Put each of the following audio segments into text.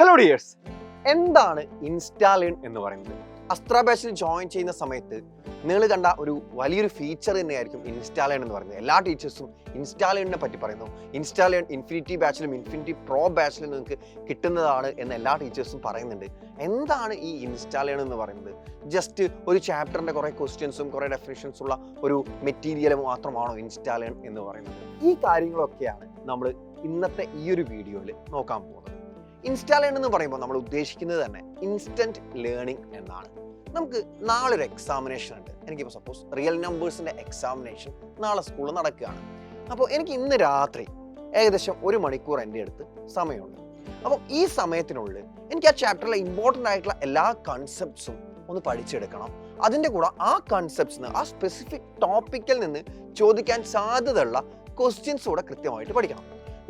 Hello dears, എന്താണ് ഇൻസ്റ്റാലേൺ എന്ന് പറയുന്നത്? അസ്ത്ര ബാച്ചിൽ ജോയിൻ ചെയ്യുന്ന സമയത്ത് നിങ്ങൾ കണ്ട ഒരു വലിയൊരു ഫീച്ചർ തന്നെയായിരിക്കും ഇൻസ്റ്റാലേൺ എന്ന് പറയുന്നത്. എല്ലാ ടീച്ചേഴ്സും ഇൻസ്റ്റാലേണിനെ പറ്റി പറയുന്നു. ഇൻസ്റ്റാലേൺ ഇൻഫിനിറ്റി ബാച്ചിലും ഇൻഫിനിറ്റി പ്രോ ബാച്ചിലും നിങ്ങൾക്ക് കിട്ടുന്നതാണ് എന്ന് എല്ലാ ടീച്ചേഴ്സും പറയുന്നുണ്ട്. എന്താണ് ഈ ഇൻസ്റ്റാലേൺ എന്ന് പറയുന്നത്? ജസ്റ്റ് ഒരു ചാപ്റ്ററിൻ്റെ കുറേ ക്വസ്റ്റ്യൻസും കുറേ ഡെഫിനിഷൻസും ഉള്ള ഒരു മെറ്റീരിയൽ മാത്രമാണോ ഇൻസ്റ്റാലേൺ എന്ന് പറയുന്നത്? ഈ കാര്യങ്ങളൊക്കെയാണ് നമ്മൾ ഇന്നത്തെ ഈ ഒരു വീഡിയോയിൽ നോക്കാൻ പോകുന്നത്. ഇൻസ്റ്റാലേൺ എന്ന് പറയുമ്പോൾ നമ്മൾ ഉദ്ദേശിക്കുന്നത് തന്നെ ഇൻസ്റ്റന്റ് ലേണിംഗ് എന്നാണ്. നമുക്ക് നാളെ ഒരു എക്സാമിനേഷൻ ഉണ്ട്. എനിക്കിപ്പോൾ സപ്പോസ് റിയൽ നമ്പേഴ്സിൻ്റെ എക്സാമിനേഷൻ നാളെ സ്കൂളിൽ നടക്കുകയാണ്. അപ്പോൾ എനിക്ക് ഇന്ന് രാത്രി ഏകദേശം 1 മണിക്കൂർ എൻ്റെ അടുത്ത് സമയമുണ്ട്. അപ്പോൾ ഈ സമയത്തിനുള്ളിൽ എനിക്ക് ആ ചാപ്റ്ററിലെ ഇമ്പോർട്ടൻ്റ് ആയിട്ടുള്ള എല്ലാ കൺസെപ്റ്റ്സും ഒന്ന് പഠിച്ചെടുക്കണം. അതിൻ്റെ കൂടെ ആ കൺസെപ്റ്റ്സിന് ആ സ്പെസിഫിക് ടോപ്പിക്കിൽ നിന്ന് ചോദിക്കാൻ സാധ്യതയുള്ള ക്വസ്റ്റ്യൻസ് കൂടെ കൃത്യമായിട്ട് പഠിക്കണം.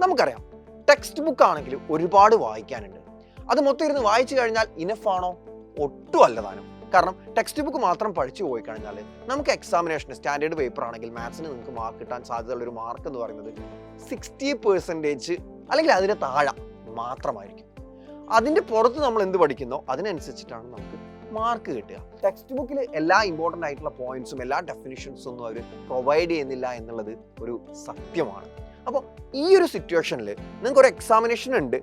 നമുക്കറിയാം, ടെക്സ്റ്റ് ബുക്ക് ആണെങ്കിലും ഒരുപാട് വായിക്കാനുണ്ട്. അത് മൊത്തം ഇരുന്ന് വായിച്ചു കഴിഞ്ഞാൽ ഇനഫാണോ? ഒട്ടും അല്ലതാനും. കാരണം ടെക്സ്റ്റ് ബുക്ക് മാത്രം പഠിച്ചു പോയി കഴിഞ്ഞാൽ നമുക്ക് എക്സാമിനേഷന് സ്റ്റാൻഡേർഡ് പേപ്പർ ആണെങ്കിൽ മാത്സിന് നിങ്ങൾക്ക് മാർക്ക് കിട്ടാൻ സാധ്യതയുള്ള ഒരു മാർക്ക് എന്ന് പറയുന്നത് 60% അല്ലെങ്കിൽ അതിന് താഴെ മാത്രമായിരിക്കും. അതിൻ്റെ പുറത്ത് നമ്മൾ എന്ത് പഠിക്കുന്നോ അതിനനുസരിച്ചിട്ടാണ് നമുക്ക് മാർക്ക് കിട്ടുക. ടെക്സ്റ്റ് ബുക്കിൽ എല്ലാ ഇമ്പോർട്ടൻ്റ് ആയിട്ടുള്ള പോയിന്റ്സും എല്ലാ ഡെഫിനിഷൻസും ഒന്നും അവർ പ്രൊവൈഡ് ചെയ്യുന്നില്ല എന്നുള്ളത് ഒരു സത്യമാണ്. അപ്പോൾ ഈ ഒരു സിറ്റുവേഷനിൽ നിങ്ങൾക്ക് ഒരു എക്സാമിനേഷൻ ഉണ്ട്,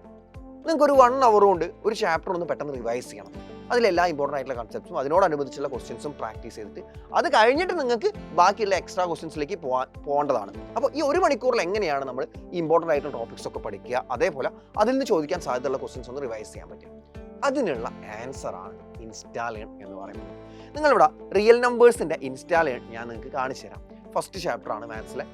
നിങ്ങൾക്കൊരു 1 hour കൊണ്ട് ഒരു ചാപ്റ്റർ ഒന്ന് പെട്ടെന്ന് റിവൈസ് ചെയ്യണം. അതിലെല്ലാ ഇമ്പോർട്ടൻ്റ് ആയിട്ടുള്ള കൺസെപ്റ്റ്സും അതിനോടനുബന്ധിച്ചുള്ള ക്വസ്റ്റ്യൻസും പ്രാക്ടീസ് ചെയ്തിട്ട് അത് കഴിഞ്ഞിട്ട് നിങ്ങൾക്ക് ബാക്കിയുള്ള എക്സ്ട്രാ ക്വസ്റ്റ്യൻസിലേക്ക് പോകേണ്ടതാണ്. അപ്പോൾ ഈ 1 മണിക്കൂറിൽ എങ്ങനെയാണ് നമ്മൾ ഈ ഇമ്പോർട്ടൻ്റ് ആയിട്ടുള്ള ടോപ്പിക്സ് ഒക്കെ പഠിക്കുക, അതേപോലെ അതിൽ നിന്ന് ചോദിക്കാൻ സാധ്യതയുള്ള ക്വസ്റ്റ്യൻസ് ഒന്ന് റിവൈസ് ചെയ്യാൻ പറ്റും? അതിനുള്ള ആൻസറാണ് ഇൻസ്റ്റാലേൺ എന്ന് പറയുന്നത്. നിങ്ങളിവിടെ റിയൽ നമ്പേഴ്സിൻ്റെ ഇൻസ്റ്റാലേൺ ഞാൻ നിങ്ങൾക്ക് കാണിച്ചു തരാം. ഫസ്റ്റ് ചാപ്റ്ററാണ് മാത്സിലെ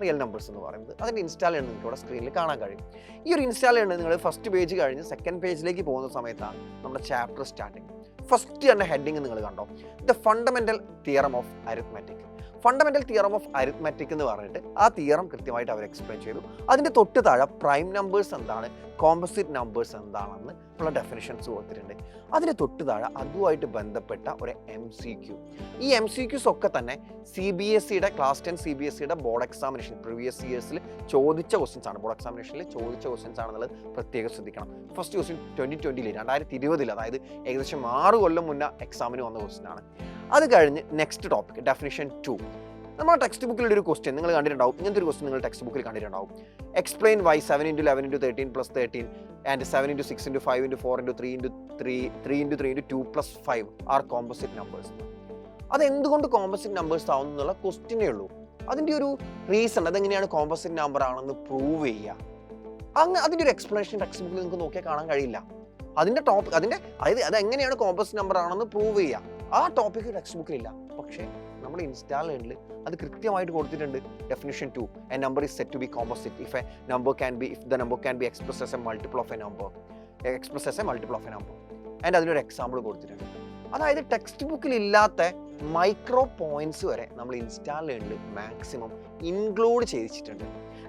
റിയൽ നമ്പേഴ്സ് എന്ന് പറയുന്നത്. അതിൻ്റെ ഇൻസ്റ്റാലേൺ നിങ്ങൾക്ക് ഇവിടെ സ്ക്രീനിൽ കാണാൻ കഴിയും. ഈ ഒരു ഇൻസ്റ്റാലേൺ നിങ്ങൾ ഫസ്റ്റ് പേജ് കഴിഞ്ഞ് സെക്കൻഡ് പേജിലേക്ക് പോകുന്ന സമയത്താണ് നമ്മുടെ ചാപ്റ്റർ സ്റ്റാർട്ടിങ്. ഫസ്റ്റ് തന്നെ ഹെഡിങ് നിങ്ങൾ കണ്ടോ, the fundamental theorem of arithmetic. Fundamental theorem of arithmetic എന്ന് പറഞ്ഞിട്ട് ആ തിയറം കൃത്യമായിട്ട് അവർ എക്സ്പ്ലെയിൻ ചെയ്തു. അതിൻ്റെ തൊട്ട് താഴെ പ്രൈം നമ്പേഴ്സ് എന്താണ്, കോമ്പോസിറ്റ് നമ്പേഴ്സ് എന്താണെന്ന് ഉള്ള ഡെഫിനിഷൻസ് കൊടുത്തിട്ടുണ്ട്. അതിന് തൊട്ട് താഴെ അതുമായിട്ട് ബന്ധപ്പെട്ട ഒരു MCQ. ഈ MCQs ഒക്കെ തന്നെ CBSEയുടെ ക്ലാസ് 10 CBSEയുടെ ബോർഡ് എക്സാമിനേഷൻ പ്രീവിയസ് ഇയേഴ്സിൽ ചോദിച്ച ക്വസ്റ്റ്യൻസ് ആണ്. ബോർഡ് എക്സാമിനേഷനിൽ ചോദിച്ച ക്വസ്റ്റ്യൻസ് ആണെന്നുള്ളത് പ്രത്യേകം ശ്രദ്ധിക്കണം. ഫസ്റ്റ് ക്വസ്റ്റ്യൻ 2020 അതായത് ഏകദേശം 6 കൊല്ലം മുന്നേ എക്സാമിന് വന്ന ക്വസ്റ്റ്യൻ ആണ്. അത് കഴിഞ്ഞ് നെക്സ്റ്റ് ടോപ്പിക് ഡെഫിനിഷൻ 2. നമ്മുടെ ടെക്സ്റ്റ് ബുക്കിലുള്ള ഒരു ക്വസ്റ്റ്യൻ നിങ്ങൾ കണ്ടിട്ടുണ്ടാവും. ഇങ്ങനത്തെ ഒരു ക്വസ്റ്റ്യൻ നിങ്ങൾ ടെക്സ്റ്റ് ബുക്കിൽ കണ്ടിട്ടുണ്ടാവും. Explain Y 7 × 11 × 13 + 13 and 7 × 6 × 5 × 4 × 3 × 3 3 × 3 × 2 + 5 R composite numbers. അത് എന്തുകൊണ്ട് കോമ്പോസിറ്റ് നമ്പേഴ്സ് ആവും എന്നുള്ള ക്വസ്റ്റ്യനേ ഉള്ളൂ. അതിൻ്റെ ഒരു റീസൺ, അതെങ്ങനെയാണ് കോമ്പോസിറ്റ് നമ്പർ ആണെന്ന് പ്രൂവ് ചെയ്യുക, അതിൻ്റെ ഒരു എക്സ്പ്ലനേഷൻ ടെക്സ്റ്റ് ബുക്കിൽ നിങ്ങൾക്ക് നോക്കിയാൽ കാണാൻ കഴിയില്ല. അതിൻ്റെ ടോപ്പിക് അതെങ്ങനെയാണ് കോമ്പോസിറ്റ് നമ്പർ ആണെന്ന് പ്രൂവ് ചെയ്യുക, ആ ടോപ്പിക് ടെക്സ്റ്റ് ബുക്കിലില്ല. പക്ഷേ നമ്മൾ ഇൻസ്റ്റാലേണിൽ അത് കൃത്യമായിട്ട് കൊടുത്തിട്ടുണ്ട്. Definition 2, a number is said to be composite if the number can be express as a multiple of a number and അതിനൊരു എക്സാമ്പിൾ കൊടുത്തിട്ടുണ്ട്. അതായത് ടെക്സ്റ്റ് ബുക്കിൽ ഇല്ലാത്ത മൈക്രോ പോയിന്റ്സ് വരെ നമ്മൾ ഇൻസ്റ്റാലേണിൽ മാക്സിമം ഇൻക്ലൂഡ് ചെയ്തിട്ടുണ്ട്.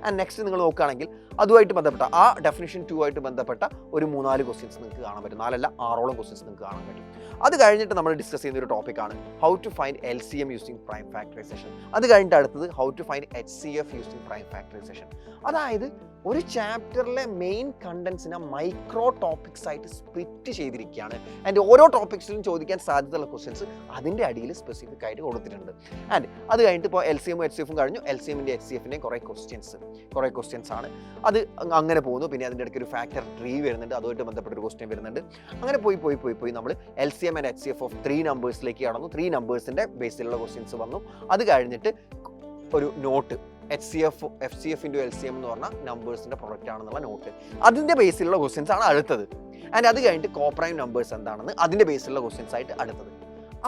ആൻഡ് നെക്സ്റ്റ് നിങ്ങൾ നോക്കുകയാണെങ്കിൽ അതുമായിട്ട് ബന്ധപ്പെട്ട ആ ഡെഫിനിഷൻ 2 ആയിട്ട് ബന്ധപ്പെട്ട ഒരു 3-4 ക്വസ്റ്റ്യൻസ് നിങ്ങൾക്ക് കാണാൻ പറ്റും. 4 6 ക്വസ്റ്റ്യൻസ് നിങ്ങൾക്ക് കാണാൻ പറ്റും. അത് കഴിഞ്ഞിട്ട് നമ്മൾ ഡിസ്കസ് ചെയ്യുന്ന ഒരു ടോപ്പിക്കാണ് how to find LCM using prime factorisation. അത് കഴിഞ്ഞിട്ട് അടുത്തത് how to find HCF using prime factorisation. അതായത് ഒരു ചാപ്റ്ററിലെ മെയിൻ കണ്ടന്റ്സിനെ മൈക്രോ ടോപ്പിക്സ് ആയിട്ട് സ്പ്ലിറ്റ് ചെയ്തിരിക്കുകയാണ്. ആൻഡ് ഓരോ ടോപ്പിക്സിലും ചോദിക്കാൻ സാധ്യതയുള്ള ക്വസ്റ്റ്യൻസ് അതിൻ്റെ അടിയിൽ സ്പെസിഫിക് ആയിട്ട് കൊടുത്തിട്ടുണ്ട്. ആൻഡ് അത് കഴിഞ്ഞിട്ട് ഇപ്പോൾ LCM HCF കഴിഞ്ഞു. LCMൻ്റെ HCFൻ്റെയും കുറേ ക്വസ്റ്റ്യൻസ് ആണ്. അത് അങ്ങനെ പോകുന്നു. പിന്നെ അതിൻ്റെ ഇടയ്ക്ക് ഒരു ഫാക്ടർ ട്രീ വരുന്നുണ്ട്, അതുമായിട്ട് ബന്ധപ്പെട്ട ഒരു ക്വസ്റ്റ്യൻ വരുന്നുണ്ട്. അങ്ങനെ പോയി നമ്മൾ LCM ആൻഡ് HCF ഓഫ് 3 നമ്പേഴ്സിലേക്ക് കടന്നു. 3 നമ്പേഴ്സിൻ്റെ ബേസിലുള്ള ക്വസ്റ്റ്യൻസ് വന്നു. അത് കഴിഞ്ഞിട്ട് ഒരു നോട്ട് FCF × LCM എന്ന് പറഞ്ഞാൽ നമ്പേഴ്സിൻ്റെ പ്രൊഡക്റ്റ് ആണെന്നുള്ള നോട്ട്, അതിൻ്റെ ബേസിലുള്ള ക്വസ്റ്റ്യൻസ് ആണ് അടുത്തത്. ആൻഡ് അത് കഴിഞ്ഞിട്ട് കോപ്രൈം നമ്പേഴ്സ് എന്താണെന്ന് അതിൻ്റെ ബേസിലുള്ള ക്വസ്റ്റ്യൻസ് ആയിട്ട് അടുത്തത്.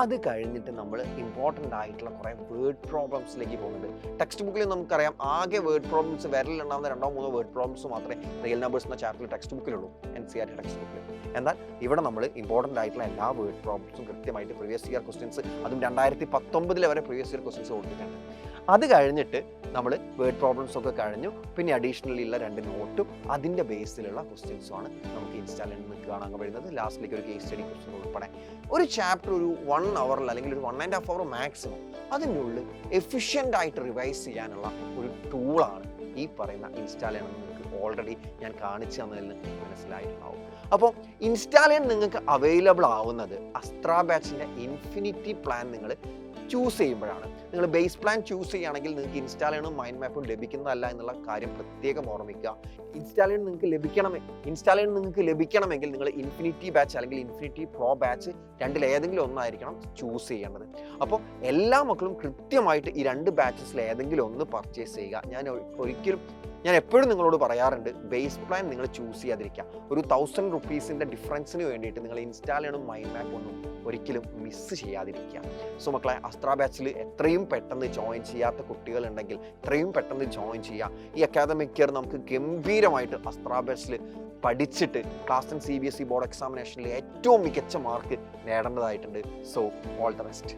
അത് കഴിഞ്ഞിട്ട് നമ്മൾ ഇമ്പോർട്ടൻ്റ് ആയിട്ടുള്ള കുറേ വേർഡ് പ്രോബ്ലംസിലേക്ക് പോകുന്നുണ്ട്. ടെക്സ്റ്റ് ബുക്കിൽ നമുക്കറിയാം ആകെ വേർഡ് പ്രോബ്ലംസ് വിരലിലുണ്ടാകുന്ന 2-3 വേർഡ് പ്രോബ്ലംസ് മാത്രമേ റിയൽ നമ്പേഴ്സ് എന്ന ചാപ്റ്ററിൽ ടെക്സ്റ്റ് ബുക്കിലുള്ളൂ, NCERT ടെക്സ്റ്റ് ബുക്കിൽ. എന്നാൽ ഇവിടെ നമ്മൾ ഇമ്പോർട്ടൻ്റ് ആയിട്ടുള്ള എല്ലാ വേർഡ് പ്രോബ്ലംസും കൃത്യമായിട്ട് പ്രീവിയസ് ഇയർ ക്വസ്റ്റ്യൻസ്, അതും 2019 വരെ പ്രീവിയസ് ഇയർ ക്വസ്റ്റ്യൻസ് കൊടുത്തിട്ടുണ്ട്. അത് കഴിഞ്ഞിട്ട് നമ്മൾ വേർഡ് പ്രോബ്ലംസ് ഒക്കെ കഴിഞ്ഞു. പിന്നെ അഡീഷണലി ഉള്ള 2 നോട്ടും അതിൻ്റെ ബേസിലുള്ള ക്വസ്റ്റ്യൻസുമാണ് നമുക്ക് ഇൻസ്റ്റാലേണിൽ നിന്ന് കാണാൻ കഴിയുന്നത്. ലാസ്റ്റിലേക്ക് ഒരു കേസ് സ്റ്റഡി ക്വസ്റ്റ്യൻ ഉൾപ്പെടെ ഒരു ചാപ്റ്റർ ഒരു 1 hour അല്ലെങ്കിൽ ഒരു 1.5 hour മാക്സിമം അതിനുള്ളിൽ എഫിഷ്യൻ്റ് ആയിട്ട് റിവൈസ് ചെയ്യാനുള്ള ഒരു ടൂളാണ് ഈ പറയുന്ന ഇൻസ്റ്റാലേൺ എന്ന് നിങ്ങൾക്ക് ഓൾറെഡി ഞാൻ കാണിച്ചു തന്നതിൽ മനസ്സിലായിട്ടുണ്ടാവും. അപ്പോൾ ഇൻസ്റ്റാലേൺ നിങ്ങൾക്ക് അവൈലബിൾ ആവുന്നത് അസ്ത്ര ബാച്ചിൻ്റെ ഇൻഫിനിറ്റി പ്ലാൻ നിങ്ങൾ ചൂസ് ചെയ്യുമ്പോഴാണ്. നിങ്ങൾ ബേസ് പ്ലാൻ ചൂസ് ചെയ്യുകയാണെങ്കിൽ നിങ്ങൾക്ക് ഇൻസ്റ്റാലേണും മൈൻഡ് മാപ്പും ലഭിക്കുന്നതല്ല എന്നുള്ള കാര്യം പ്രത്യേകം ഓർമ്മിക്കുക. ഇൻസ്റ്റാലേൺ നിങ്ങൾക്ക് ലഭിക്കണമെങ്കിൽ നിങ്ങൾ ഇൻഫിനിറ്റി ബാച്ച് അല്ലെങ്കിൽ ഇൻഫിനിറ്റി പ്രോ ബാച്ച് രണ്ടിലേതെങ്കിലും ഒന്നായിരിക്കണം ചൂസ് ചെയ്യേണ്ടത്. അപ്പോൾ എല്ലാ മക്കളും കൃത്യമായിട്ട് ഈ 2 ബാച്ചസിൽ ഏതെങ്കിലും ഒന്ന് പർച്ചേസ് ചെയ്യുക. ഞാൻ എപ്പോഴും നിങ്ങളോട് പറയാറുണ്ട്, ബേസ് പ്ലാൻ നിങ്ങൾ ചൂസ് ചെയ്യാതിരിക്കുക. ഒരു 1000 റുപ്പീസിൻ്റെ ഡിഫറൻസിന് വേണ്ടിയിട്ട് നിങ്ങൾ ഇൻസ്റ്റാലേണും മൈൻഡ് മാപ്പും ഒന്നും ഒരിക്കലും മിസ് ചെയ്യാതിരിക്കുക. സോ മക്കളെ, അസ്ത്ര ബാച്ചിൽ എത്രയും പെട്ടെന്ന് ജോയിൻ ചെയ്യാത്ത കുട്ടികളുണ്ടെങ്കിൽ എത്രയും പെട്ടെന്ന് ജോയിൻ ചെയ്യുക. ഈ അക്കാദമിക് ഇയർ നമുക്ക് ഗംഭീരമായിട്ട് അസ്ത്ര ബാച്ചിൽ പഠിച്ചിട്ട് ക്ലാസ് 10 CBSE ബോർഡ് എക്സാമിനേഷനിൽ ഏറ്റവും മികച്ച മാർക്ക് നേടേണ്ടതായിട്ടുണ്ട്. So all the best.